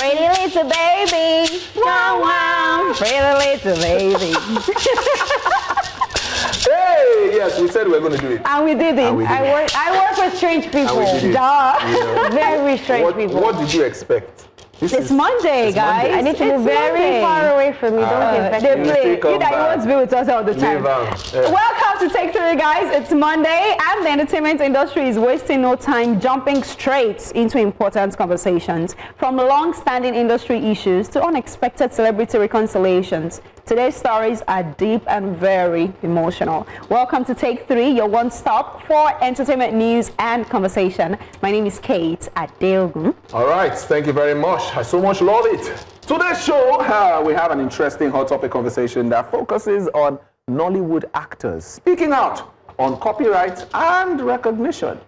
Pretty little baby. Wow, wow. Pretty little baby. Hey, yes, we said we were going to do it. And we did it. I work with strange people. Duh. Very strange people. What did you expect? It's Monday, guys. Monday. I need to move very far away from you. Don't get infected. They play. You that you want to be with us all the time. Welcome to Take 3, guys. It's Monday, and the entertainment industry is wasting no time jumping straight into important conversations, from long-standing industry issues to unexpected celebrity reconciliations. Today's stories are deep and very emotional. Welcome to Take 3, your one-stop for entertainment news and conversation. My name is Kate Adeogun. All right, thank you very much. I so much love it. Today's show, we have an interesting hot topic conversation that focuses on Nollywood actors speaking out on copyright and recognition.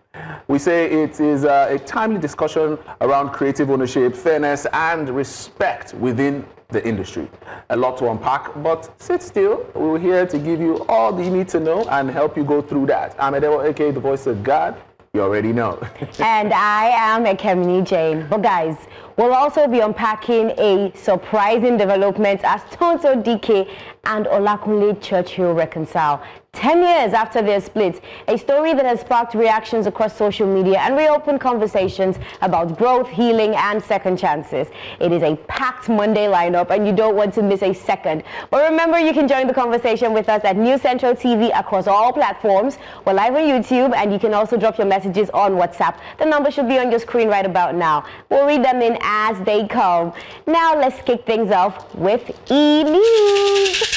We say it is a timely discussion around creative ownership, fairness, and respect within the industry. A lot to unpack, but sit still. We're here to give you all you need to know and help you go through that. I'm Adewo, aka the voice of God. You already know. And I am Ekemini Jane. But guys, we'll also be unpacking a surprising development as Tonto Dikeh and Olakunle Churchill reconcile 10 years after their split, a story that has sparked reactions across social media and reopened conversations about growth, healing, and second chances. It is a packed Monday lineup, and you don't want to miss a second. But remember, you can join the conversation with us at News Central TV across all platforms. We're live on YouTube, and you can also drop your messages on WhatsApp. The number should be on your screen right about now. We'll read them in as they come. Now, let's kick things off with E-News.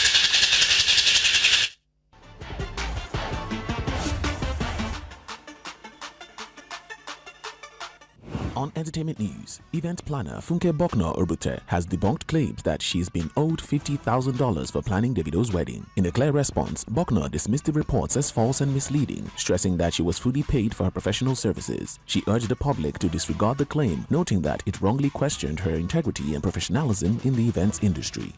On entertainment news, event planner Funke Bokno-Orbute has debunked claims that she's been owed $50,000 for planning Davido's wedding. In a clear response, Bokno dismissed the reports as false and misleading, stressing that she was fully paid for her professional services. She urged the public to disregard the claim, noting that it wrongly questioned her integrity and professionalism in the events industry.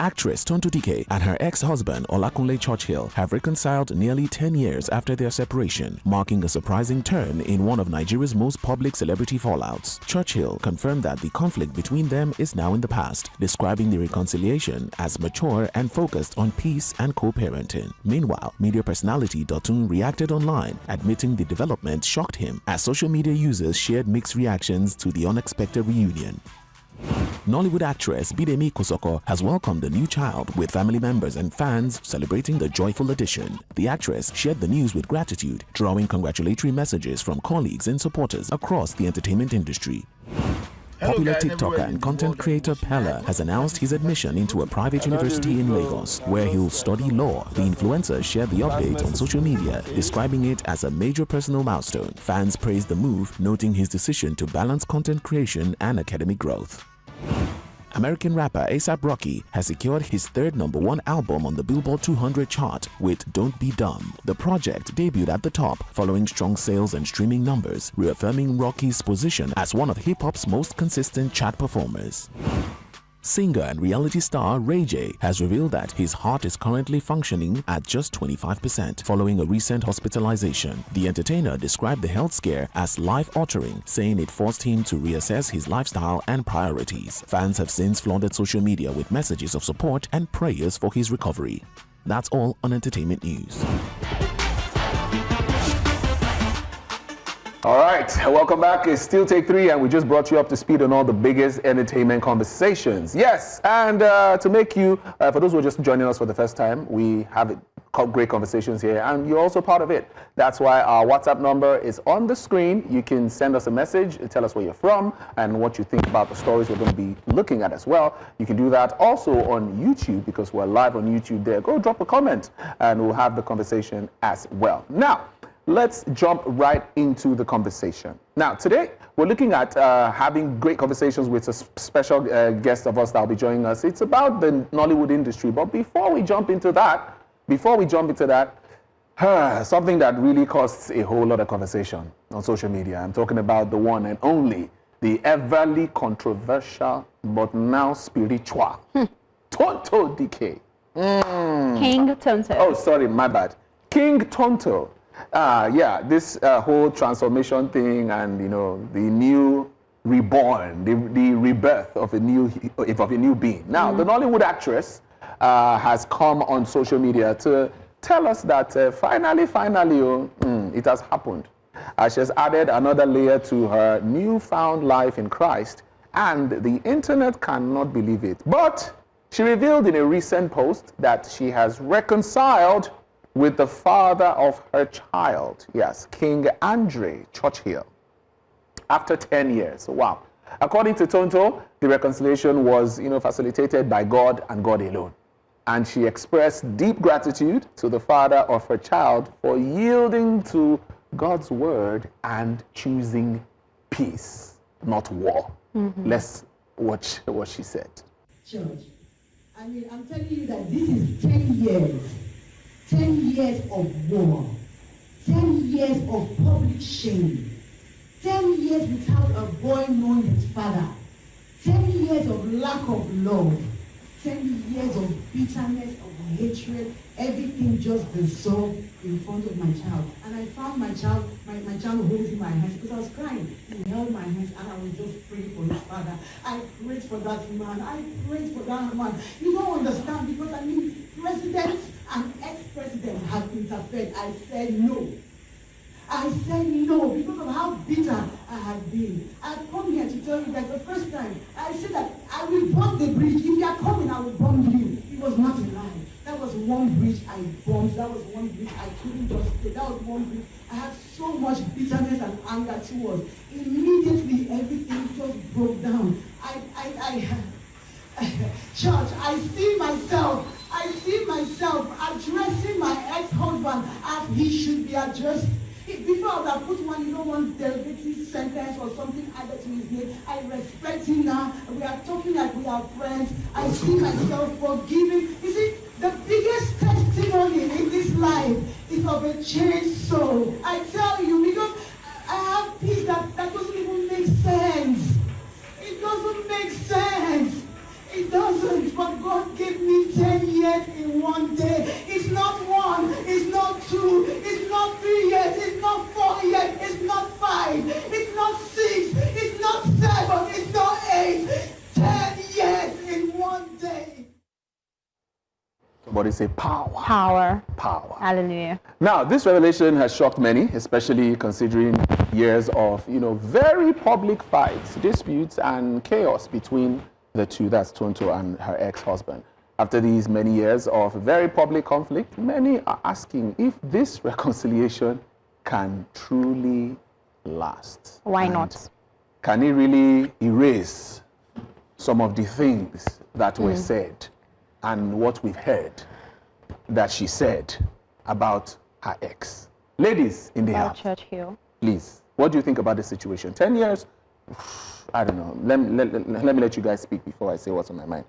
Actress Tonto Dikeh and her ex-husband Olakunle Churchill have reconciled nearly 10 years after their separation, marking a surprising turn in one of Nigeria's most public celebrity fallouts. Churchill confirmed that the conflict between them is now in the past, describing the reconciliation as mature and focused on peace and co-parenting. Meanwhile, media personality Dotun reacted online, admitting the development shocked him as social media users shared mixed reactions to the unexpected reunion. Nollywood actress Bidemi Kosoko has welcomed the new child, with family members and fans celebrating the joyful addition. The actress shared the news with gratitude, drawing congratulatory messages from colleagues and supporters across the entertainment industry. Popular TikToker and content creator Pella has announced his admission into a private university in Lagos, where he'll study law. The influencer shared the update on social media, describing it as a major personal milestone. Fans praised the move, noting his decision to balance content creation and academic growth. American rapper A$AP Rocky has secured his third #1 album on the Billboard 200 chart with Don't Be Dumb. The project debuted at the top following strong sales and streaming numbers, reaffirming Rocky's position as one of hip-hop's most consistent chart performers. Singer and reality star Ray J has revealed that his heart is currently functioning at just 25% following a recent hospitalization. The entertainer described the health scare as life-altering, saying it forced him to reassess his lifestyle and priorities. Fans have since flooded social media with messages of support and prayers for his recovery. That's all on entertainment news. All right, welcome back. It's still Take 3, and we just brought you up to speed on all the biggest entertainment conversations. Yes, and to make you, for those who are just joining us for the first time, we have great conversations here, and you're also part of it. That's why our WhatsApp number is on the screen. You can send us a message, tell us where you're from, and what you think about the stories we're going to be looking at as well. You can do that also on YouTube, because we're live on YouTube there. Go drop a comment, and we'll have the conversation as well. Now, let's jump right into the conversation. Now, today, we're looking at having great conversations with a special guest of us that will be joining us. It's about the Nollywood industry. But before we jump into that, something that really costs a whole lot of conversation on social media. I'm talking about the one and only, the everly controversial, but now spiritual, Tonto Dikeh. King Tonto. Oh, sorry, my bad. King Tonto. Yeah, this whole transformation thing and, you know, the new reborn, the rebirth of a new being. Now, the Nollywood actress has come on social media to tell us that finally, it has happened. She has added another layer to her newfound life in Christ, and the internet cannot believe it. But she revealed in a recent post that she has reconciled with the father of her child, yes, King Andre Churchill, after 10 years. Wow. According to Tonto, the reconciliation was, facilitated by God and God alone. And she expressed deep gratitude to the father of her child for yielding to God's word and choosing peace, not war. Let's watch what she said. Church, I'm telling you that this is 10 years. 10 years of war. 10 years of public shame. 10 years without a boy knowing his father. 10 years of lack of love. 10 years of bitterness, of hatred, everything just dissolved in front of my child. And I found my child holding my hands because I was crying. He held my hands and I was just praying for his father. I prayed for that man. I prayed for that man. You don't understand because presidents and ex-presidents have interfered. I said no. I said no because of how bitter I have been. I've come here to tell you that the first time I said that I will burn the bridge. If you are coming, I will burn you. It was not a lie. That was one bridge I bombed. That was one bridge I couldn't just stay. That was one bridge. I had so much bitterness and anger towards. Immediately, everything just broke down. Church, I see myself addressing my ex-husband as he should be addressed. Before I would have put one derivative sentence or something added to his name. I respect him now. We are talking like we are friends. I see myself forgiving. You see, the biggest testimony in this life is of a changed soul. I tell you, because I have peace that doesn't even make sense. It doesn't make sense. It doesn't, but God gave me 10 years in one day. It's not one, it's not two, it's not 3 years, it's not 4 years, it's not 5, it's not 6, it's not 7, it's not 8. 10 years in one day. Somebody say power. Power. Power. Hallelujah. Now, this revelation has shocked many, especially considering years of, very public fights, disputes, and chaos between the two, that's Tonto and her ex-husband. After these many years of very public conflict, many are asking if this reconciliation can truly last. Why not? Can it really erase some of the things that were said and what we've heard that she said about her ex? Ladies in the house, Churchill. please, what do you think about the situation? 10 years? I don't know. Let me let you guys speak before I say what's on my mind.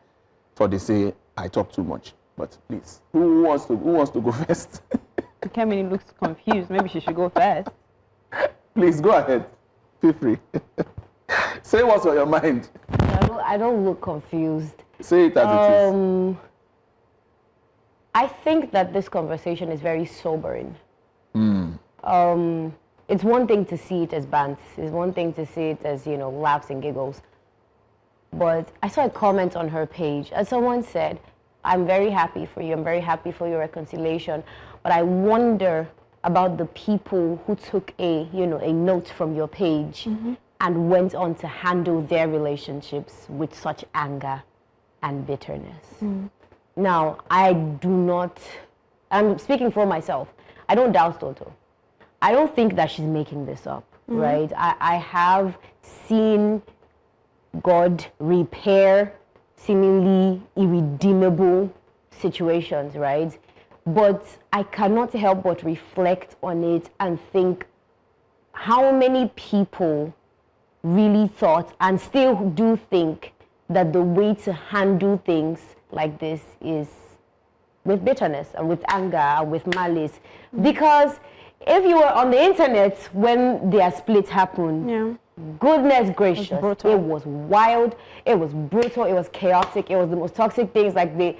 For they say I talk too much. But please, who wants to go first? Kemini looks confused. Maybe she should go first. Please go ahead. Feel free. Say what's on your mind. I don't look confused. Say it as it is. I think that this conversation is very sobering. It's one thing to see it as bants. It's one thing to see it as, laughs and giggles. But I saw a comment on her page, and someone said, I'm very happy for you. I'm very happy for your reconciliation. But I wonder about the people who took a note from your page and went on to handle their relationships with such anger and bitterness. Now, I'm speaking for myself. I don't doubt Tonto. I don't think that she's making this up, right? I have seen God repair seemingly irredeemable situations, right? But I cannot help but reflect on it and think how many people really thought and still do think that the way to handle things like this is with bitterness and with anger and with malice. Because if you were on the internet when their split happened, goodness gracious, it was wild, it was brutal, it was chaotic, it was the most toxic things, like the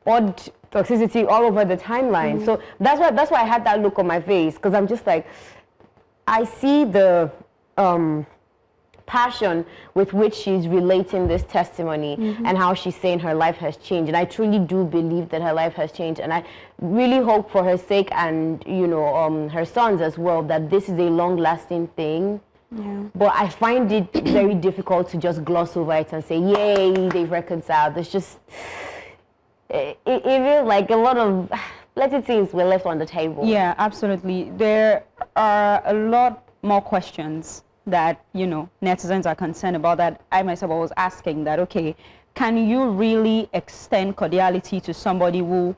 odd toxicity all over the timeline. So that's why I had that look on my face, because I'm just like, I see the passion with which she's relating this testimony and how she's saying her life has changed. And I truly do believe that her life has changed. And I really hope for her sake and, you know, her sons as well, that this is a long-lasting thing. Yeah. But I find it very difficult to just gloss over it and say, yay, they've reconciled. There's just, it feels like a lot of plenty things were left on the table. Yeah, absolutely. There are a lot more questions that, you know, netizens are concerned about, that I myself was asking that, okay, can you really extend cordiality to somebody who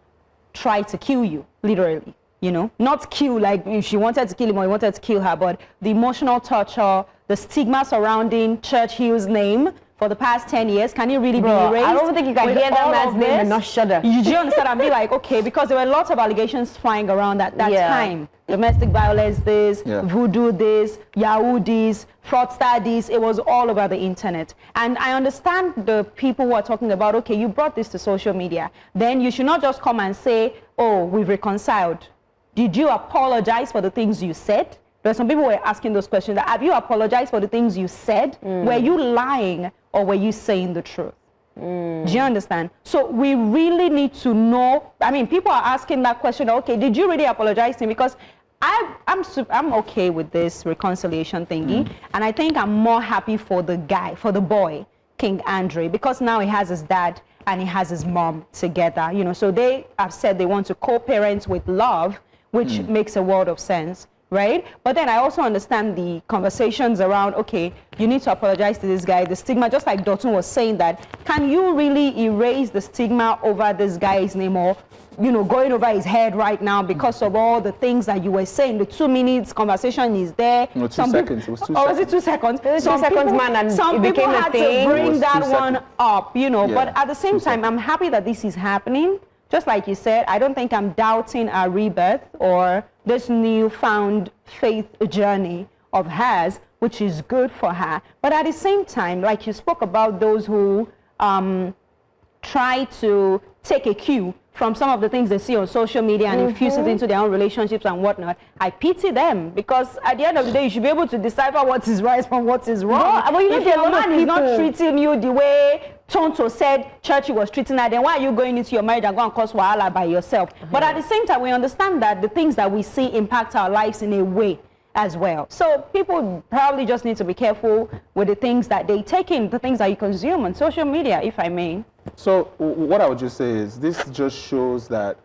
tried to kill you, literally? You know, not kill like if she wanted to kill him or he wanted to kill her, but the emotional torture, the stigma surrounding Churchill's name for the past 10 years, can it really be erased? I don't think you can hear that man's name and not shudder. You do understand? And be like, okay, because there were lots of allegations flying around at that time. Domestic violence this, voodoo this, Yahoo this, fraudster this. It was all over the internet. And I understand the people who are talking about, okay, you brought this to social media. Then you should not just come and say, oh, we've reconciled. Did you apologize for the things you said? There are some people who were asking those questions. Have you apologized for the things you said? Were you lying or were you saying the truth? Do you understand? So we really need to know. I mean, people are asking that question. Okay, did you really apologize to him? Because I'm okay with this reconciliation thingy, and I think I'm more happy for the guy, for the boy, King Andre, because now he has his dad and he has his mom together. You know, so they have said they want to co-parent with love, which makes a world of sense, right? But then I also understand the conversations around, okay, you need to apologize to this guy, the stigma, just like Dotun was saying that, can you really erase the stigma over this guy's name, or, you know, going over his head right now because of all the things that you were saying? The 2 minutes conversation is there. No, 2 seconds. It was 2 seconds. Oh, was it 2 seconds? It was 2 seconds, man, and some it people became a had thing. to bring that 2 one seconds. up, you know, Yeah, but at the same 2 time, I'm happy that this is happening. Just like you said, I don't think I'm doubting our rebirth or this newfound faith journey of hers, which is good for her. But at the same time, like you spoke about those who try to take a cue from some of the things they see on social media and infuse it into their own relationships and whatnot, I pity them, because at the end of the day, you should be able to decipher what is right from what is wrong. No, but you know, if there are your a lot of man is not people- treating you the way Tonto said Churchill was treating her, then why are you going into your marriage and go and cause wahala by yourself? But at the same time, we understand that the things that we see impact our lives in a way as well. So people probably just need to be careful with the things that they take in, the things that you consume on social media, if I may. So what I would just say is, this just shows that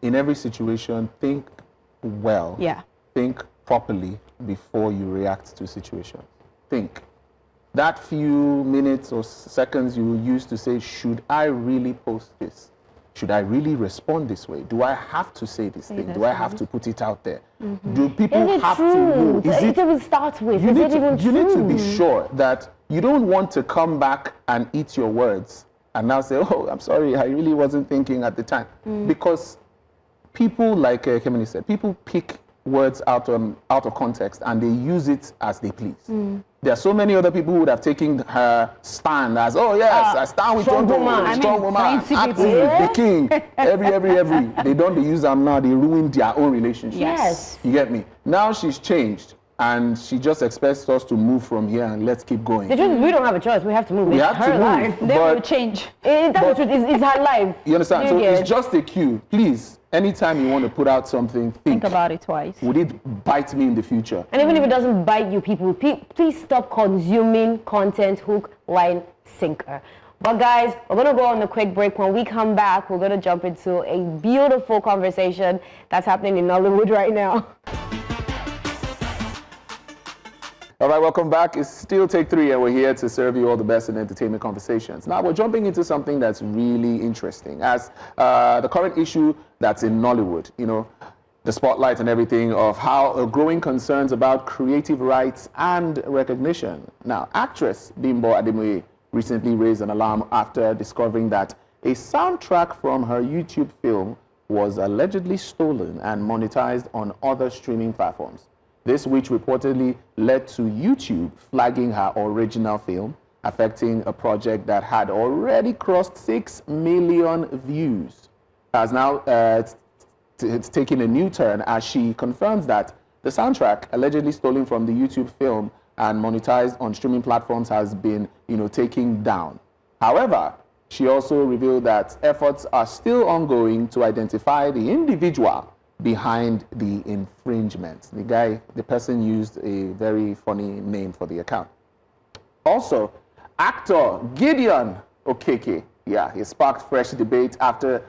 in every situation, think well. Yeah. Think properly before you react to situations. Think. That few minutes or seconds you use to say, should I really post this? Should I really respond this way? Do I have to say this thing? Do I have to put it out there? Do people Is it have true? to know? It even starts with, You is need it even to, true? you need to be sure that you don't want to come back and eat your words and now say, oh, I'm sorry, I really wasn't thinking at the time. Because people, like Kemini said, people pick words out of context and they use it as they please. There are so many other people who would have taken her stand as, oh yes, I stand with strong Tonto, woman. strong woman, plenty active, people. the king, every. They don't, they use them now, they ruin their own relationships. Yes. You get me? Now she's changed and she just expects us to move from here and let's keep going. The truth is, we don't have a choice. We have to move. We It's have to her move. life. They will But change. That's the truth. It's her life. you understand? So get it's it? just a cue. Please, anytime you want to put out something, Think about it twice. would it bite me in the future? And even if it doesn't bite you, people, please stop consuming content hook, line, sinker. But guys, we're going to go on a quick break. When we come back, we're going to jump into a beautiful conversation that's happening in Nollywood right now. All right, welcome back. It's still Take 3, and we're here to serve you all the best in entertainment conversations. Now, we're jumping into something that's really interesting, as the current issue that's in Nollywood, you know, the spotlight and everything of how growing concerns about creative rights and recognition. Now, actress Bimbo Ademoye recently raised an alarm after discovering that a soundtrack from her YouTube film was allegedly stolen and monetized on other streaming platforms. This, which reportedly led to YouTube flagging her original film, affecting a project that had already crossed 6 million views. As now, it's taking a new turn as she confirms that the soundtrack allegedly stolen from the YouTube film and monetized on streaming platforms has been, taken down. However, she also revealed that efforts are still ongoing to identify the individual behind the infringement. The person used a very funny name for the account. Also, actor Gideon Okeke, he sparked fresh debate after,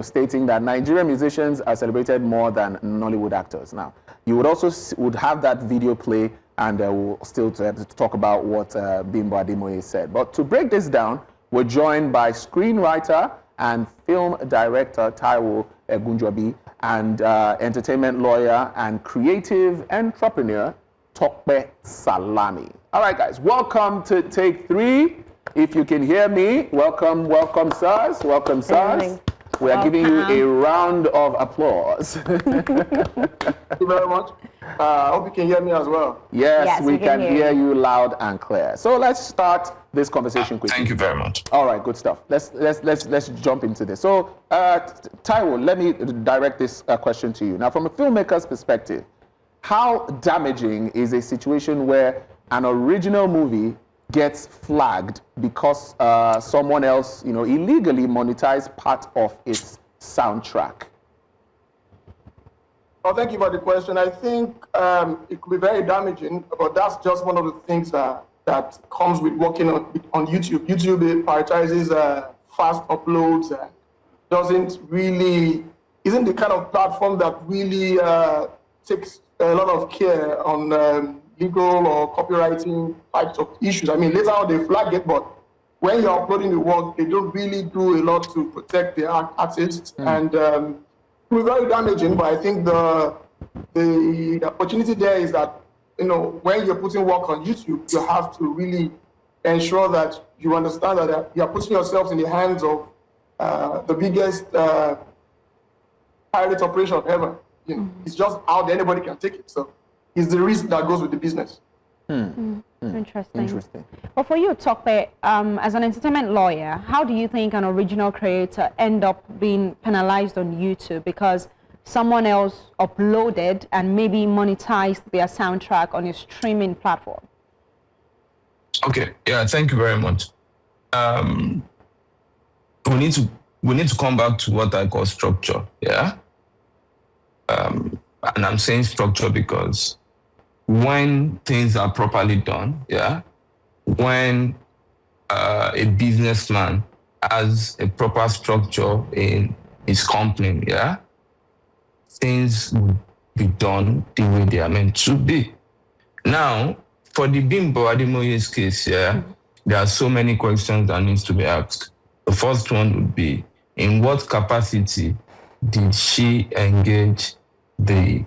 stating that Nigerian musicians are celebrated more than Nollywood actors. Now, you would have that video play, and we'll still to talk about what Bimbo Ademoye said. But to break this down, we're joined by screenwriter and film director Taiwo Egunjobi and entertainment lawyer and creative entrepreneur Tope Salami. All right, guys, welcome to Take 3. If you can hear me, welcome, sirs. Welcome, sirs. We are giving you a round of applause. Thank you very much. I hope you can hear me as well. Yes, we can hear you loud and clear. So let's start this conversation quickly. Thank you very much. All right, good stuff. Let's jump into this. So, Taiwo, let me direct this question to you. Now, from a filmmaker's perspective, how damaging is a situation where an original movie gets flagged because someone else, illegally monetized part of its soundtrack? Well, thank you for the question. I think it could be very damaging, but that's just one of the things that comes with working on YouTube. YouTube prioritizes fast uploads and isn't the kind of platform that really takes a lot of care on legal or copywriting types of issues. I mean, later on they flag it, but when you're uploading the work, they don't really do a lot to protect the artists, and it will be very damaging. But I think the opportunity there is that, when you're putting work on YouTube, you have to really ensure that you understand that you are putting yourselves in the hands of the biggest pirate operation ever. It's just out there, anybody can take it. So it's the risk that goes with the business. Interesting. Well, for you, Tope, as an entertainment lawyer, how do you think an original creator end up being penalized on YouTube because someone else uploaded and maybe monetized their soundtrack on a streaming platform? Okay, thank you very much. We need to come back to what I call structure, and I'm saying structure because when things are properly done, when a businessman has a proper structure in his company, things will be done the way they are meant to be. Now, for the Bimbo Ademoye's case, there are so many questions that needs to be asked. The first one would be, in what capacity did she engage the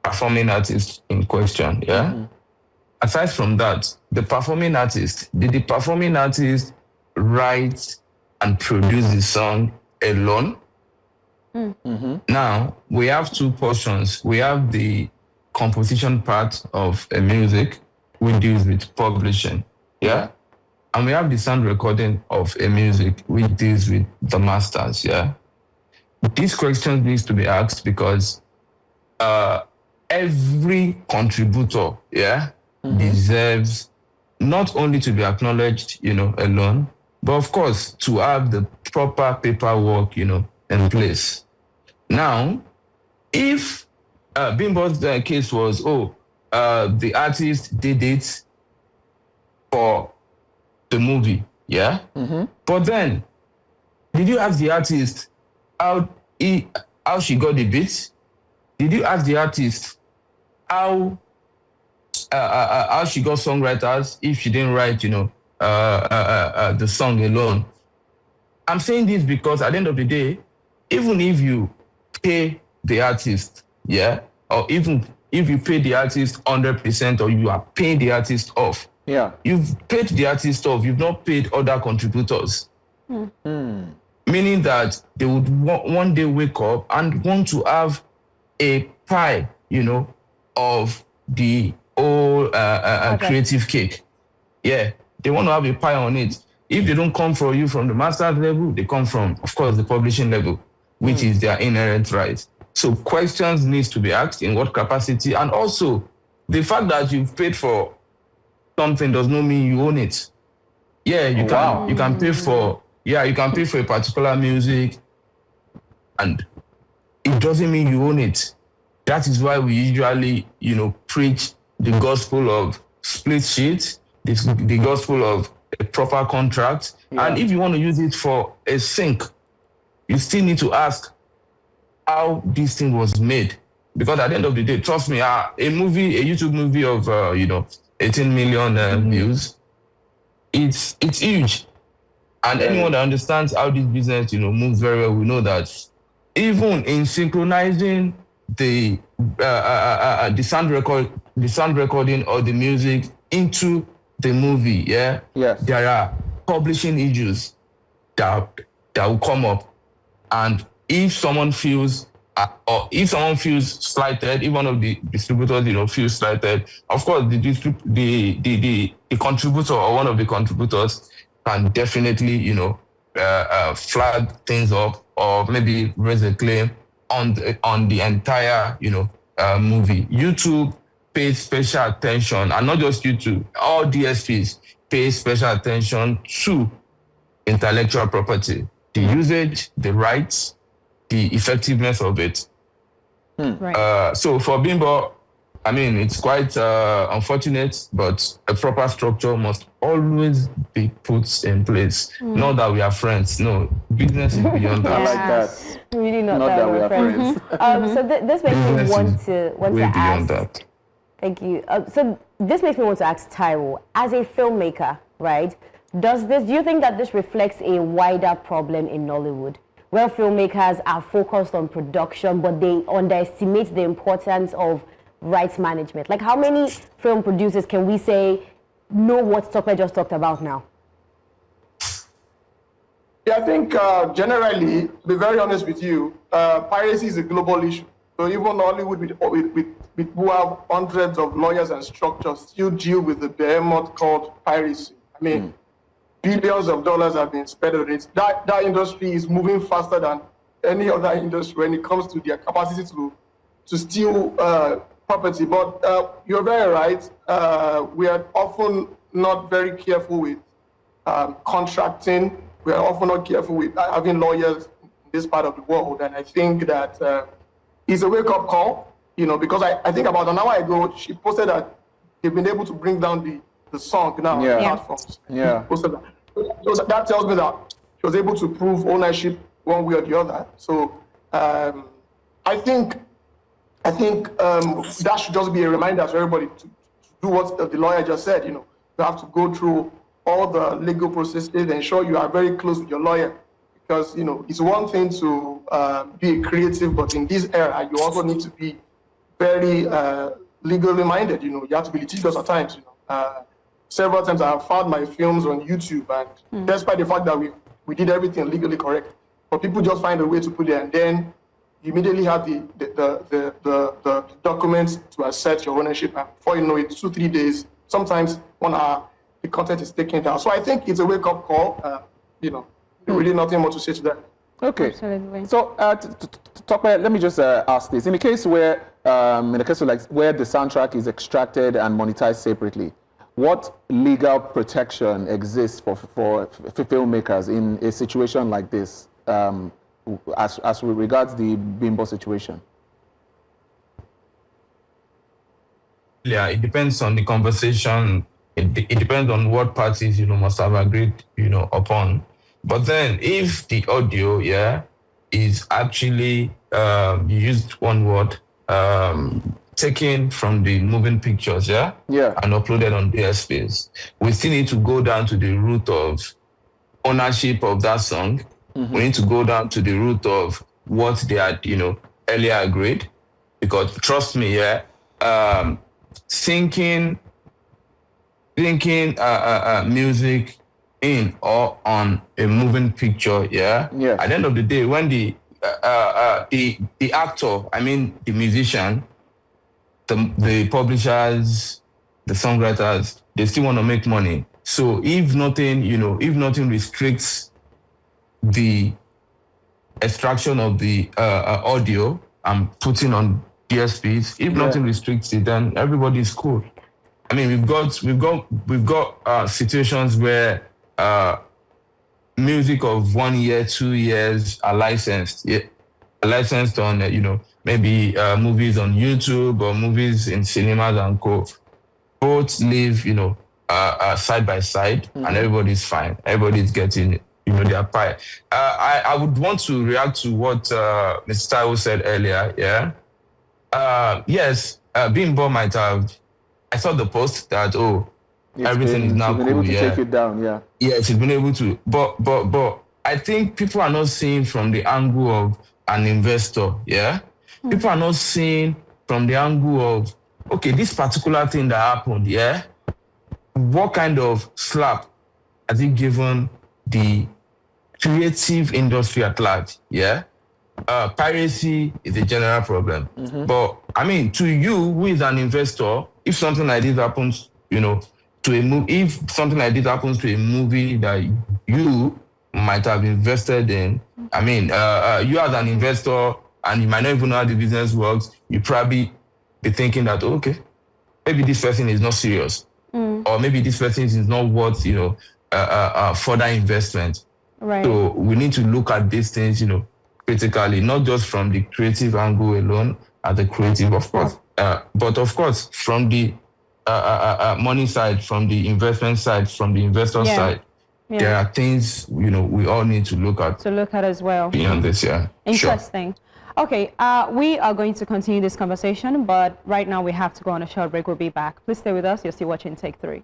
performing artist in question? Aside from that, did the performing artist write and produce the song alone? Now, we have two portions. We have the composition part of a music, which deals with publishing, and we have the sound recording of a music, which deals with the masters, These questions needs to be asked because every contributor, deserves not only to be acknowledged, alone, but of course to have the proper paperwork, in place. Now, if Bimbo's case was, the artist did it for the movie, but then, did you ask the artist how she got the beats? Did you ask the artist how she got songwriters if she didn't write, the song alone? I'm saying this because at the end of the day, even if you pay the artist, or even if you pay the artist 100% or you are paying the artist off, you've paid the artist off, you've not paid other contributors. Meaning that they would one day wake up and want to have a pie, of the whole creative cake. They want to have a pie on it. If they don't come for you from the master's level, they come from, of course, the publishing level, which is their inherent right. So questions needs to be asked in what capacity, and also the fact that you've paid for something does not mean you own it. Yeah, you can pay for a particular music, and it doesn't mean you own it. That is why we usually, preach the gospel of split sheet, the gospel of a proper contract. Yeah. And if you want to use it for a sync, you still need to ask how this thing was made. Because at the end of the day, trust me, a YouTube movie of 18 million views, it's huge. And anyone that understands how this business, moves very well, will know that even in synchronizing the sound recording or the music into the movie, there are publishing issues that will come up. And if someone feels slighted, if one of the distributors, feels slighted, of course, the contributor or one of the contributors can definitely, flag things up or maybe raise a claim on the entire, movie. YouTube pays special attention, and not just YouTube, all DSPs pay special attention to intellectual property, the usage, the rights, the effectiveness of it. Right. So for Bimbo, I mean, it's quite unfortunate, but a proper structure must always be put in place. Not that we are friends. No, business is beyond that. I like that. Really not that we are friends. So this makes me want to ask. That. Thank you. So this makes me want to ask Taiwo, as a filmmaker, right? Do you think that this reflects a wider problem in Nollywood, where filmmakers are focused on production, but they underestimate the importance of rights management? Like, how many film producers can we say know what Tokwe just talked about now? Yeah, I think generally, to be very honest with you, piracy is a global issue. So even Nollywood, with who have hundreds of lawyers and structures, still deal with the behemoth called piracy. I mean, billions of dollars have been spent on it. That industry is moving faster than any other industry when it comes to their capacity to steal property. But you're very right. We are often not very careful with contracting. We are often not careful with having lawyers in this part of the world. And I think that it's a wake-up call, because I think about an hour ago, she posted that they've been able to bring down the song now on platforms. Yeah. Posted that. So that tells me that she was able to prove ownership one way or the other. So I think that should just be a reminder to everybody to do what the lawyer just said. You have to go through all the legal processes, ensure you are very close with your lawyer, because it's one thing to be a creative, but in this era you also need to be very legally minded. You have to be litigious at times. Several times I have found my films on YouTube, and despite the fact that we did everything legally correct, but people just find a way to put it, and then you immediately have the documents to assert your ownership, and before you know it, 2-3 days, sometimes 1 hour, the content is taken down. So I think it's a wake-up call. Really nothing more to say to that. Okay. Absolutely. So, Tokwe, let me just ask this: in the case where, where the soundtrack is extracted and monetized separately, what legal protection exists for filmmakers in a situation like this, as regards the Bimbo situation? Yeah, it depends on the conversation. It depends on what parties must have agreed upon. But then, if the audio is actually you used one word, taken from the moving pictures, and uploaded on DSPs, we still need to go down to the root of ownership of that song. We need to go down to the root of what they had, earlier agreed. Because trust me, syncing music in or on a moving picture, at the end of the day, when the actor, I mean the musician, the publishers, the songwriters, they still want to make money. So if nothing restricts the extraction of the audio and putting on DSPs, if nothing restricts it, then everybody is cool. I mean, we've got situations where music of 1 year, 2 years are licensed. Yeah, licensed on maybe movies on YouTube or movies in cinemas and co. Both live side by side, and everybody's fine. Everybody's getting their pie. I would want to react to what Mr. Taiwo said earlier. Yeah. Yes, Bimbo might have. I saw the post that everything is now cool. Able to take it down. Yeah. Yeah, she's been able to. But I think people are not seeing from the angle of an investor. Yeah. People are not seeing from the angle of, okay, this particular thing that happened. Yeah. What kind of slap has it given the creative industry at large? Yeah. Piracy is a general problem. But I mean, to you, who is an investor, if something like this happens, to a movie, if something like this happens to a movie that you might have invested in, I mean, you as an investor, and you might not even know how the business works, you probably be thinking that, okay, maybe this person is not serious, or maybe this person is not worth, further investment. Right. So we need to look at these things, critically, not just from the creative angle alone, as a creative, of course, but of course, from the money side, from the investment side, from the investor side, there are things, we all need to look at. As well. Beyond this, yeah. Interesting. Sure. Okay, we are going to continue this conversation, but right now we have to go on a short break. We'll be back. Please stay with us. You're still watching Take 3.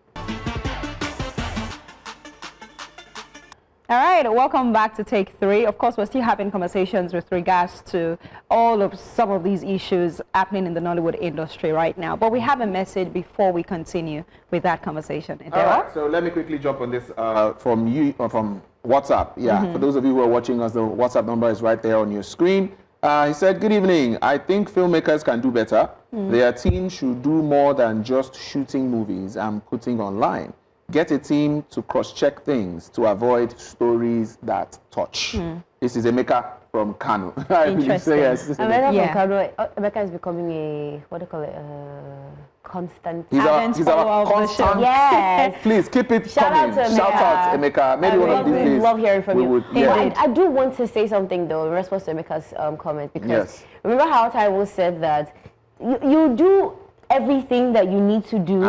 All right, welcome back to Take 3. Of course, we're still having conversations with regards to some of these issues happening in the Nollywood industry right now. But we have a message before we continue with that conversation. All right, so let me quickly jump on this from WhatsApp. Yeah, for those of you who are watching us, the WhatsApp number is right there on your screen. He said, good evening. I think filmmakers can do better. Their team should do more than just shooting movies and putting online. Get a team to cross-check things to avoid stories that touch. This is Emeka from Kano. Interesting. Emeka from Kano, Emeka is becoming a, what do you call it, constant. He's our constant. Yes. Please keep it Shout coming. Out to Emeka. Shout out to Emeka. Maybe one of these days. Love hearing from you. Yeah. I do want to say something though in response to Emeka's comment, because remember how Taiwo said that you do everything that you need to do.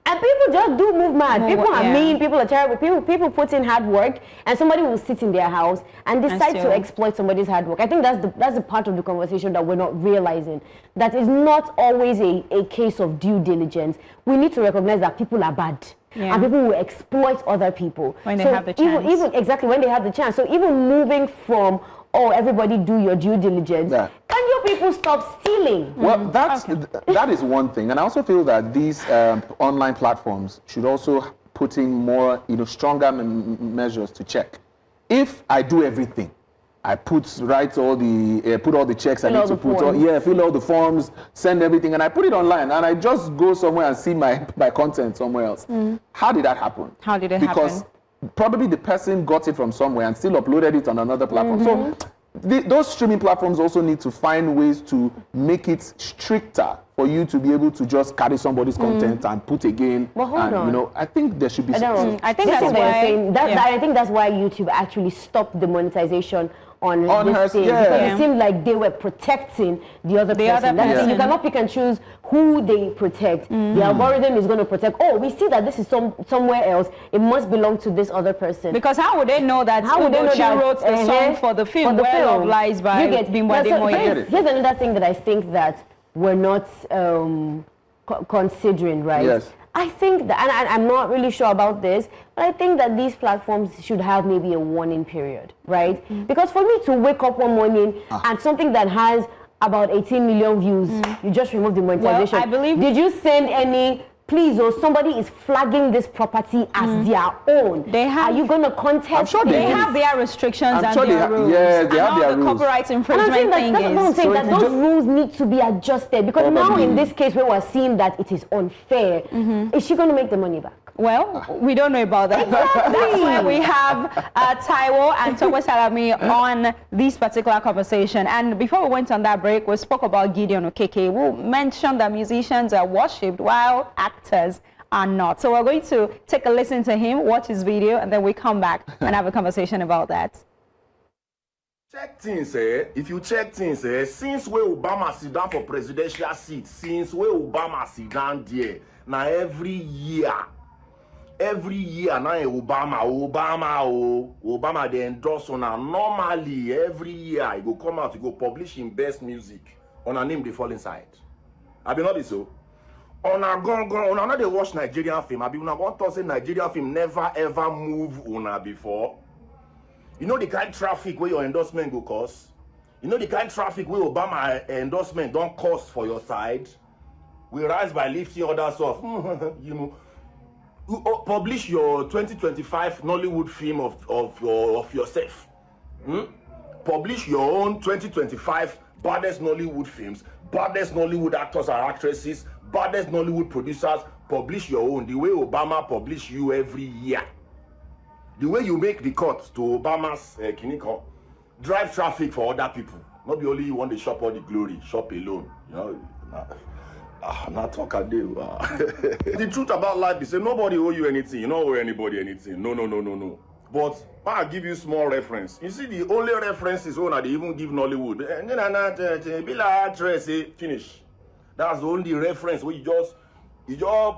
And people just do move mad. People are mean, people are terrible. People put in hard work, and somebody will sit in their house and decide to exploit somebody's hard work. I think that's the part of the conversation that we're not realizing. That is not always a case of due diligence. We need to recognize that people are bad. And people will exploit other people. When they have the chance. Even exactly, when they have the chance. So even moving from, everybody do your due diligence. Can you people stop stealing? Well, that is one thing. And I also feel that these online platforms should also put in more, stronger measures to check. If I do everything, I put all the checks I need to put. Fill all the forms, send everything, and I put it online. And I just go somewhere and see my content somewhere else. How did that happen? Because probably the person got it from somewhere and still uploaded it on another platform. So those streaming platforms also need to find ways to make it stricter for you to be able to just carry somebody's content and put again. But hold on. I think there should be. I think that's why. I think that's why YouTube actually stopped the monetization on this thing, because it seemed like they were protecting the other person. You cannot pick and choose who they protect. The algorithm is going to protect. We see that this is somewhere else. It must belong to this other person. Because how would they know that? How would they know that wrote the song for the film? Where Love Lies by Bimbo Ademoye. Here's another thing that I think that we're not considering, right? Yes. I think that, and I'm not really sure about this, but I think that these platforms should have maybe a warning period, right? Because for me to wake up one morning and something that has about 18 million views, you just remove the monetization. Well, I believe. Did you send any? Please, somebody is flagging this property as their own. Are you going to contest? I'm sure they have their restrictions and their rules. Yes, they have their rules. Copyright infringement thing that's what I'm saying, that those rules need to be adjusted. Because now in this case where we're seeing that it is unfair, is she going to make the money back? Well, we don't know about that. That's why we have Taiwo and Tope Salami on this particular conversation. And before we went on that break, we spoke about Gideon Okeke, who mentioned that musicians are worshipped while actors are not. So we're going to take a listen to him, watch his video, and then we come back and have a conversation about that. Check things, if you check things, since where Obama sit down for presidential seat, since where Obama sit down there, now every year now Obama they endorse on a normally every year he go come out, he go publish in best music on a name the falling side. I be not this so. On a on a they watch Nigerian film. I be una want to say Nigerian film never ever move una before. You know the kind of traffic where your endorsement go cause. You know the kind of traffic where Obama endorsement don't cost for your side. We rise by lifting others off. You know. Publish your 2025 Nollywood film of yourself. Publish your own 2025 baddest Nollywood films, baddest Nollywood actors and actresses, baddest Nollywood producers. Publish your own. The way Obama publish you every year. The way you make the cut to Obama's Kiniko, drive traffic for other people. Not be only you want to shop all the glory, shop alone. You know. Not talk a deal. The truth about life is say nobody owe you anything. You don't owe anybody anything. No. But I'll give you small reference. You see, the only references when they even give Nollywood. Finish. That's the only reference where you just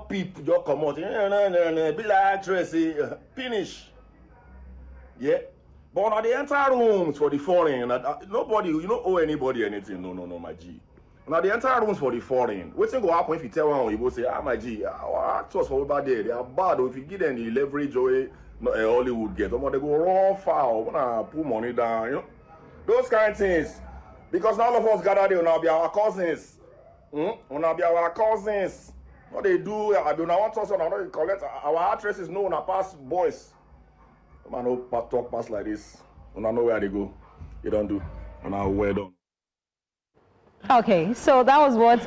peep, you just come out. Finish. Yeah. But now they enter rooms for the foreign. Nobody, you don't owe anybody anything. No, my G. Now the entire rooms for the foreign. What's going to happen if you tell one, you will say, my G, our actors for over there, they are bad. Or if you give them the leverage away, Hollywood get, they go raw foul, put money down, you know. Those kind of things. Because now all of us gather there, now be our cousins. Now be our cousins. What they do, I do not want us to collect our actresses know now past boys. Man, no talk past like this. We don't know where they go. You don't do. Now well done. Okay, so that was what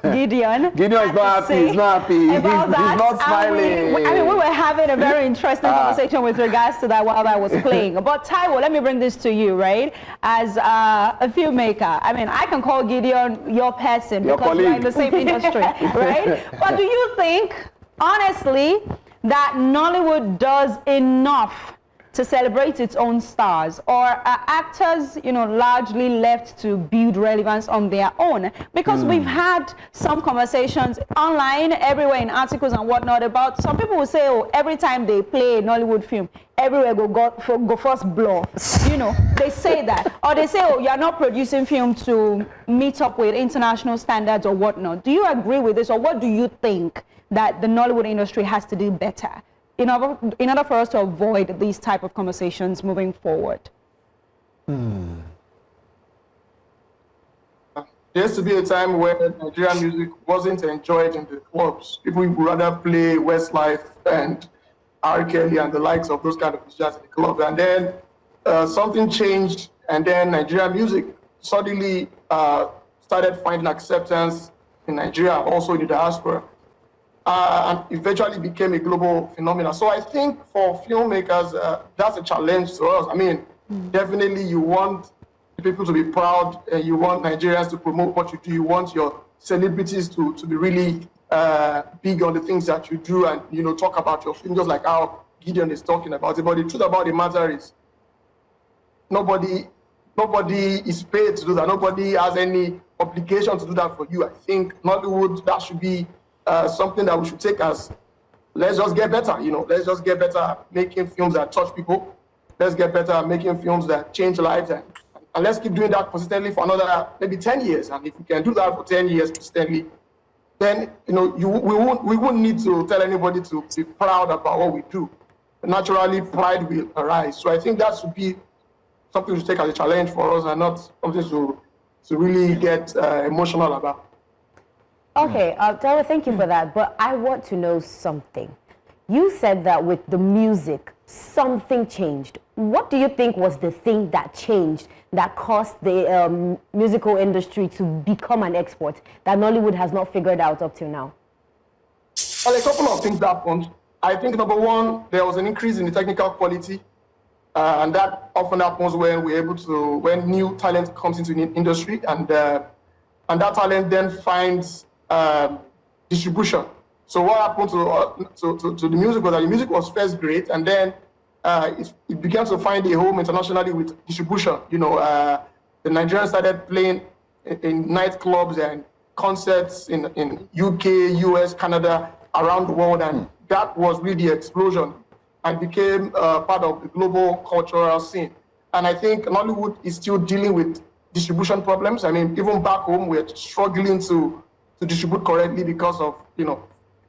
Gideon. Gideon is not happy. He's not happy. He's not smiling. I mean, we were having a very interesting conversation with regards to that while I was playing. But Taiwo, let me bring this to you, right? As a filmmaker, I mean, I can call Gideon your person because we're in the same industry, right? But do you think, honestly, that Nollywood does enough to celebrate its own stars, or are actors, largely left to build relevance on their own? Because we've had some conversations online, everywhere in articles and whatnot about some people will say, oh, every time they play a Nollywood film, everywhere go first blow. They say that, or they say, oh, you're not producing film to meet up with international standards or whatnot. Do you agree with this, or what do you think that the Nollywood industry has to do better in order for us to avoid these type of conversations moving forward? There used to be a time where Nigerian music wasn't enjoyed in the clubs. People would rather play Westlife and R. Kelly and the likes of those kind of musicians in the club. And then something changed, and then Nigerian music suddenly started finding acceptance in Nigeria, also in the diaspora. And eventually became a global phenomenon. So I think for filmmakers, that's a challenge to us. I mean, definitely you want people to be proud, and you want Nigerians to promote what you do. You want your celebrities to be really big on the things that you do and, talk about your film, just like how Gideon is talking about it. But the truth about the matter is nobody is paid to do that. Nobody has any obligation to do that for you. I think Nollywood, that should be something that we should take as, let's just get better, let's just get better making films that touch people. Let's get better at making films that change lives, and let's keep doing that consistently for another maybe 10 years. And if we can do that for 10 years consistently, then we wouldn't need to tell anybody to be proud about what we do. Naturally, pride will arise. So I think that should be something to take as a challenge for us, and not something to really get emotional about. Okay, Tara, thank you for that. But I want to know something. You said that with the music, something changed. What do you think was the thing that changed that caused the musical industry to become an export that Nollywood has not figured out up till now? Well, a couple of things happened. I think number one, there was an increase in the technical quality, and that often happens when when new talent comes into the industry, and that talent then finds distribution. So what happened to the music was that the music was first great, and then it began to find a home internationally with distribution. The Nigerians started playing in nightclubs and concerts in UK, US, Canada, around the world, and that was really the explosion and became part of the global cultural scene. And I think Nollywood is still dealing with distribution problems. I mean, even back home, we're struggling to distribute correctly because of,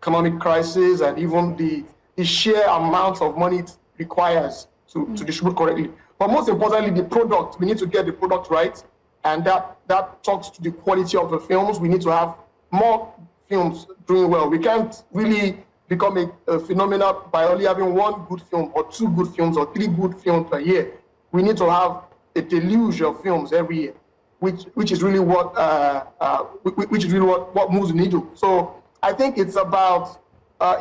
economic crisis and even the sheer amount of money it requires to distribute correctly. But most importantly, the product, we need to get the product right. And that talks to the quality of the films. We need to have more films doing well. We can't really become a phenomenon by only having one good film or two good films or three good films per year. We need to have a deluge of films every year, which is really what moves the needle. So I think it's about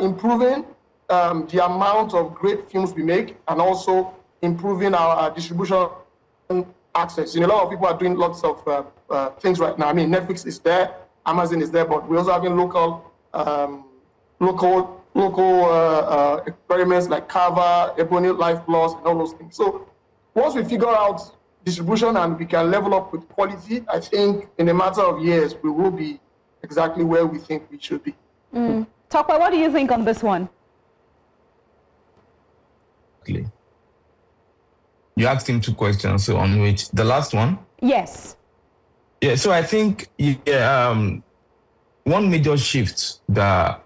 improving the amount of great films we make and also improving our distribution access. A lot of people are doing lots of things right now. I mean, Netflix is there, Amazon is there, but we're also having local experiments like Carver, Ebony, Life Plus, and all those things. So once we figure out distribution and we can level up with quality, I think in a matter of years, we will be exactly where we think we should be. Tokwe, what do you think on this one? You asked him two questions, so on which the last one? Yes. Yeah, so I think one major shift that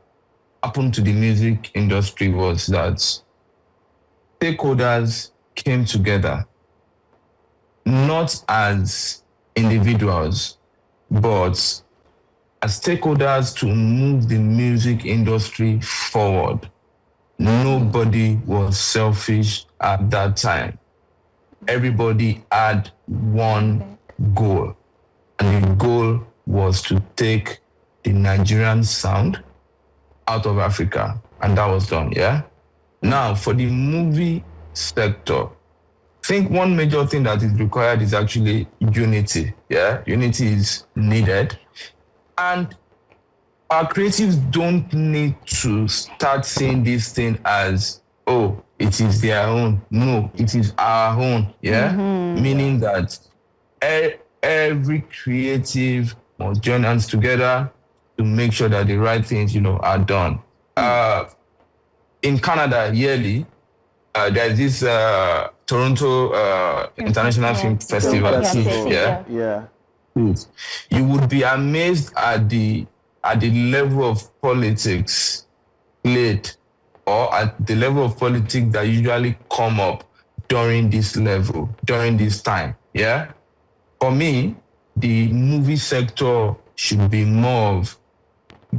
happened to the music industry was that stakeholders came together, not as individuals, but as stakeholders to move the music industry forward. Nobody was selfish at that time. Everybody had one goal, and the goal was to take the Nigerian sound out of Africa, and that was done, yeah? Now, for the movie sector, I think one major thing that is required is actually unity, yeah? Unity is needed, and our creatives don't need to start seeing this thing as, oh, it is their own. No, it is our own, yeah? Meaning that every creative must join hands together to make sure that the right things, are done. In Canada, yearly, there's this Toronto International Film Festival. Yeah. You would be amazed at the level of politics played, or at the level of politics that usually come up during this time, yeah? For me, the movie sector should be more of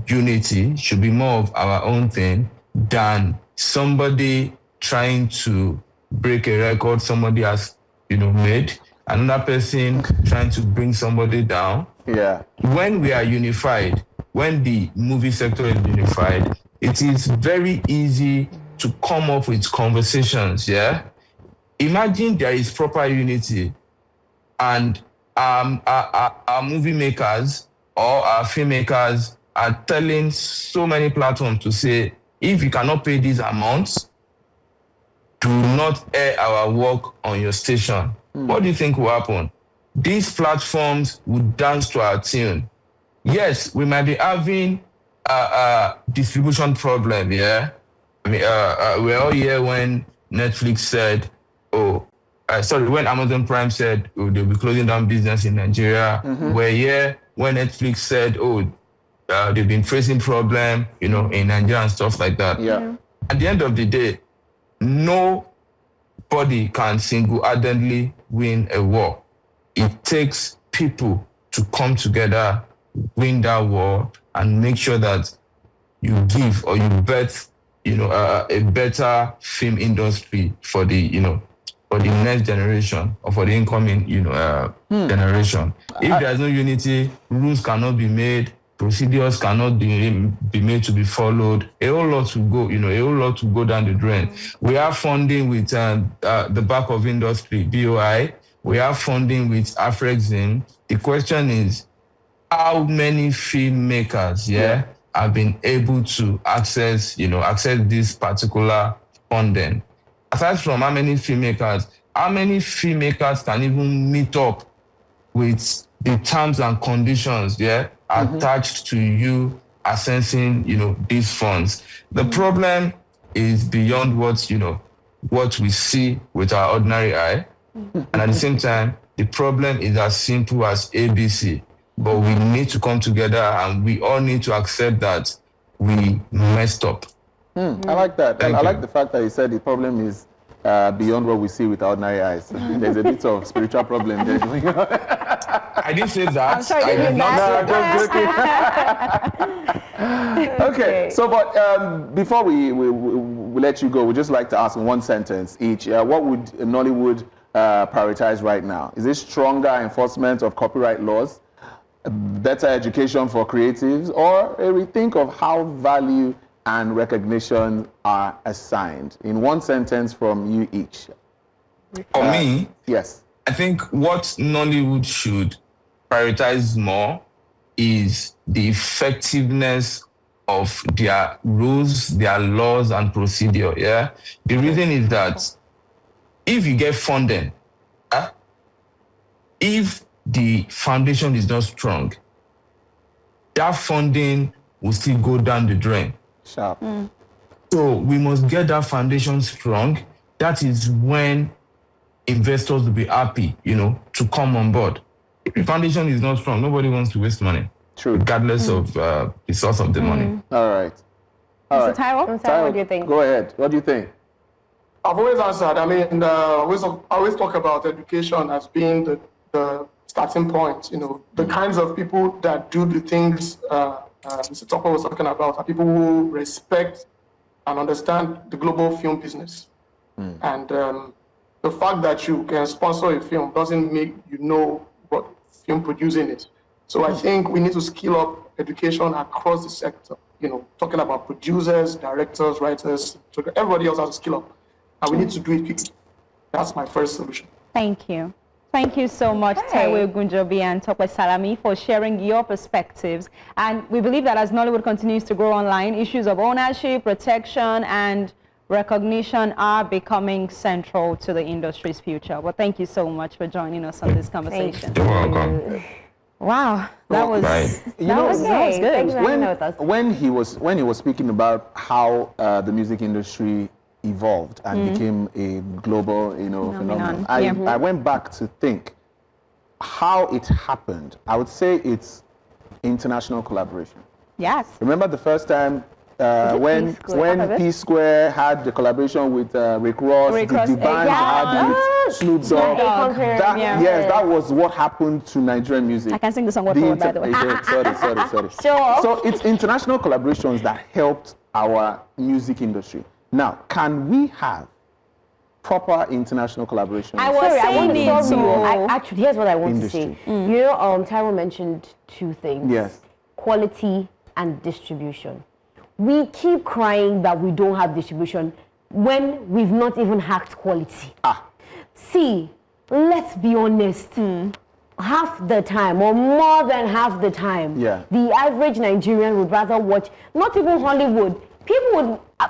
unity, should be more of our own thing than somebody trying to break a record somebody has, made, another person trying to bring somebody down. Yeah. When we are unified, when the movie sector is unified, it is very easy to come up with conversations, yeah? Imagine there is proper unity and our movie makers or our filmmakers are telling so many platforms to say, if you cannot pay these amounts, do not air our work on your station. What do you think will happen? These platforms would dance to our tune. Yes, we might be having a distribution problem, yeah? I mean, we're all here when Netflix said, when Amazon Prime said, they'll be closing down business in Nigeria. We're here when Netflix said, they've been facing problem, in Nigeria and stuff like that. Yeah. At the end of the day, nobody can single-handedly win a war. It takes people to come together, win that war, and make sure that you give or you bet, a better film industry for the, for the next generation or for the incoming, generation. If there's no unity, rules cannot be made, procedures cannot be made to be followed. A whole lot to go, a whole lot to go down the drain. We have funding with the back of industry, BOI. We have funding with Afrexim. The question is, how many filmmakers, have been able to access this particular funding? Aside from how many filmmakers can even meet up with the terms and conditions, attached to you accessing, these funds? The problem is beyond what we see with our ordinary eye. And at the same time, the problem is as simple as ABC. But we need to come together and we all need to accept that we messed up. I like that. And I like the fact that you said the problem is beyond what we see with our ordinary eyes. There's a bit of spiritual problem there going on. I didn't say that. I'm sorry, I did not say that. Okay, so but before we let you go, we'd just like to ask in one sentence each, what would Nollywood prioritize right now? Is it stronger enforcement of copyright laws, better education for creatives, or a rethink of how value and recognition are assigned? In one sentence from you each. For me, yes, I think what Nollywood should prioritize more is the effectiveness of their rules, their laws and procedure. Yeah. The reason is that if you get funding, if the foundation is not strong, that funding will still go down the drain. sharp. So we must get that foundation strong. That is when investors will be happy, to come on board. If the foundation is not strong, nobody wants to waste money. True. Regardless of the source of the money. All right. Mr. Tyrone, what do you think? Go ahead. What do you think? I've always answered. I mean, I always talk about education as being the starting point. The kinds of people that do the things Mr. Topper was talking about are people who respect and understand the global film business. And the fact that you can sponsor a film doesn't make you know what film producing is. So I think we need to skill up education across the sector. Talking about producers, directors, writers, everybody else has to skill up. And we need to do it quickly. That's my first solution. Thank you. Thank you so much, Taiwo Gunjobi and Tope Salami, for sharing your perspectives. And we believe that as Nollywood continues to grow online, issues of ownership, protection, and recognition are becoming central to the industry's future. Well, thank you so much for joining us on this conversation. You're welcome. Wow, that was You that was good. Thanks for hanging out with us. When he was speaking about how the music industry evolved and became a global, phenomenon, I went back to think how it happened. I would say it's international collaboration. Yes. Remember the first time when P Square had the collaboration with Rick Ross, the band had with Snoop Dogg. That was what happened to Nigerian music. I can sing the song word for word, by the way. Sorry. Sure. So it's international collaborations that helped our music industry. Now, can we have proper international collaboration? Actually, here's what I want to say. Tyrone mentioned two things. Yes. Quality and distribution. We keep crying that we don't have distribution when we've not even hacked quality. See, let's be honest. Half the time, or more than half the time, the average Nigerian would rather watch, not even Hollywood.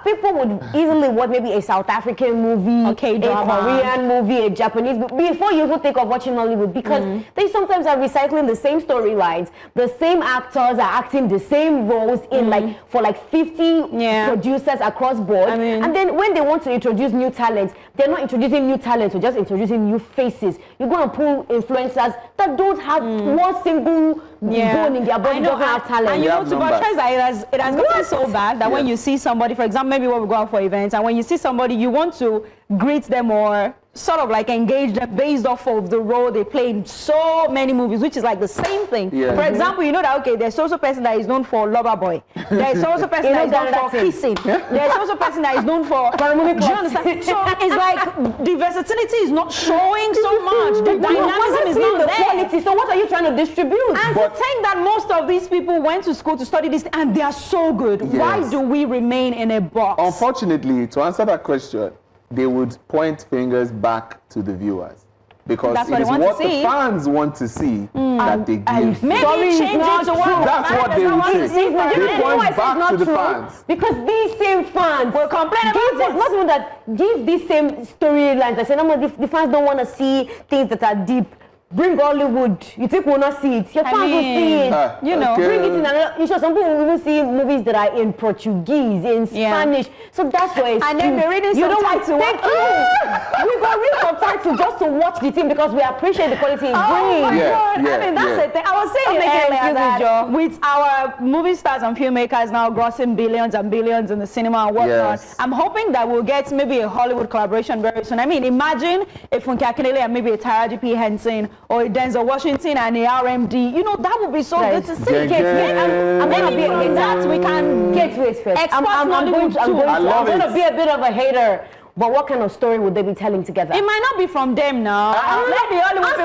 People would easily watch maybe a South African movie, a Korean movie, a Japanese movie, before you even think of watching Nollywood, because they sometimes are recycling the same storylines, the same actors are acting the same roles in for 50 producers across board. And then when they want to introduce new talents, they're not introducing new talents, they're just introducing new faces. You're going to pull influencers that don't have one single bone in their body, doesn't have talent. And to buttress that, it has gotten so bad that when you see somebody, for example, maybe when we go out for events, and when you see somebody, you want to greet them or sort of like engage them based off of the role they play in so many movies, which is like the same thing. Yeah. For example, you know that, okay, there's also a person that is known for Lover Boy. There's also a person that is known for kissing. There's also a person that is known for... Do you understand? So it's like the versatility is not showing so much. The dynamism is not there. Quality. So what are you trying to distribute? And to think that most of these people went to school to study this and they are so good. Yes. Why do we remain in a box? Unfortunately, to answer that question, they would point fingers back to the viewers. Because That's it what is they want to what the see. fans want to see that they give. Maybe change it to what That's what they would say. They point back to the fans. Because these same fans will complain about it. Not even that, give these same storylines. I say, no, the fans don't want to see things that are deep. Bring Hollywood. You think we'll not see it? Your fans will see it. You know, bring it in another. You know, some people will even see movies that are in Portuguese, in Spanish. So that's why it's and then they're reading you don't want to subtitles. thank you. We got read subtitles just to watch the thing because we appreciate the quality it brings. Oh my God. Yeah, I mean, that's the thing. I was saying earlier that with our movie stars and filmmakers now grossing billions and billions in the cinema and whatnot, I'm hoping that we'll get maybe a Hollywood collaboration very soon. I mean, imagine if Funke Akindele and maybe a Taraji P. Henson or a Denzel Washington and a RMD, you know, that would be so good to see. I'm going to be against that. We can get to it first. I'm going to be a bit of a hater. But what kind of story would they be telling together? It might not be from them now. Maybe Hollywood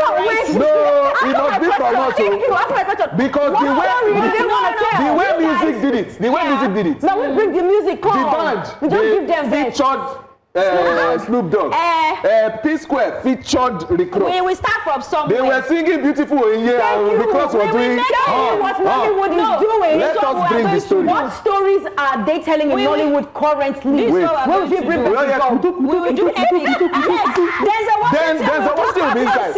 people. No, it must be from us. Because the way music did it. The way music did it. Now we bring the music. The band. We just give them featured Snoop Dogg. P-Square featured Rick Ross. We start from somewhere. They were singing Beautiful in here because we're doing what Nollywood is doing. Let us bring the story. What stories are they telling in Nollywood currently? Wait. Where will we bring We will do everything. There's a Washington will be inside.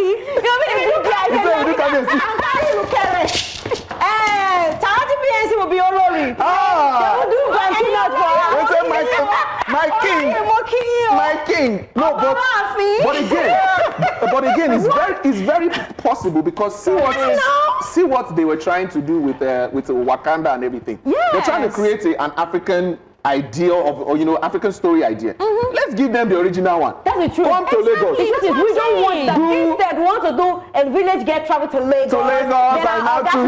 Taraji PNC will be Olori. They will do my king. No, but again, it's very possible because see what they were trying to do with Wakanda and everything. Yes. They're trying to create an African idea African story idea. Let's give them the original one. That's the truth. Come to Lagos. We don't want that. Instead, we want to do a village get travel to Lagos. And now then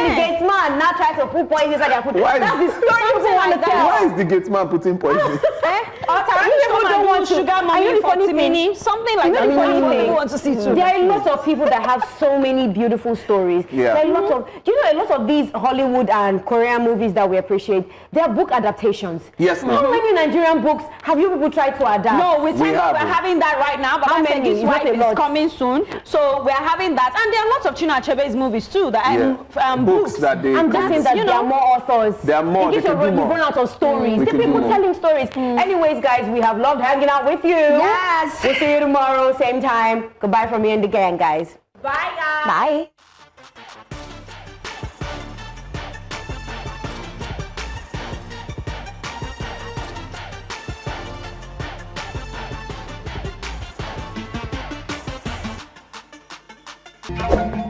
the gate man now try to put poison inside their food. That's the story people want to tell. Why is the gate man putting poison? People don't want sugar mommy for Timini. Something like that. People want to see too. There are lots of people that have so many beautiful stories. Yeah. There are lots of, a lot of these Hollywood and Korean movies that we appreciate, they are book adaptations. Yes, ma'am. How many Nigerian books have you people tried to adapt? No, we're having that right now. But How many? His wife is coming soon. So we're having that. And there are lots of Chinua Achebe's movies too. That books that they I'm just saying that there are more authors. There are more. In case you've run out of stories. The people telling stories. Anyways, guys, we have loved hanging out with you. Yes. We'll see you tomorrow, same time. Goodbye from me and the gang, guys. Bye, guys. Bye. Thank you.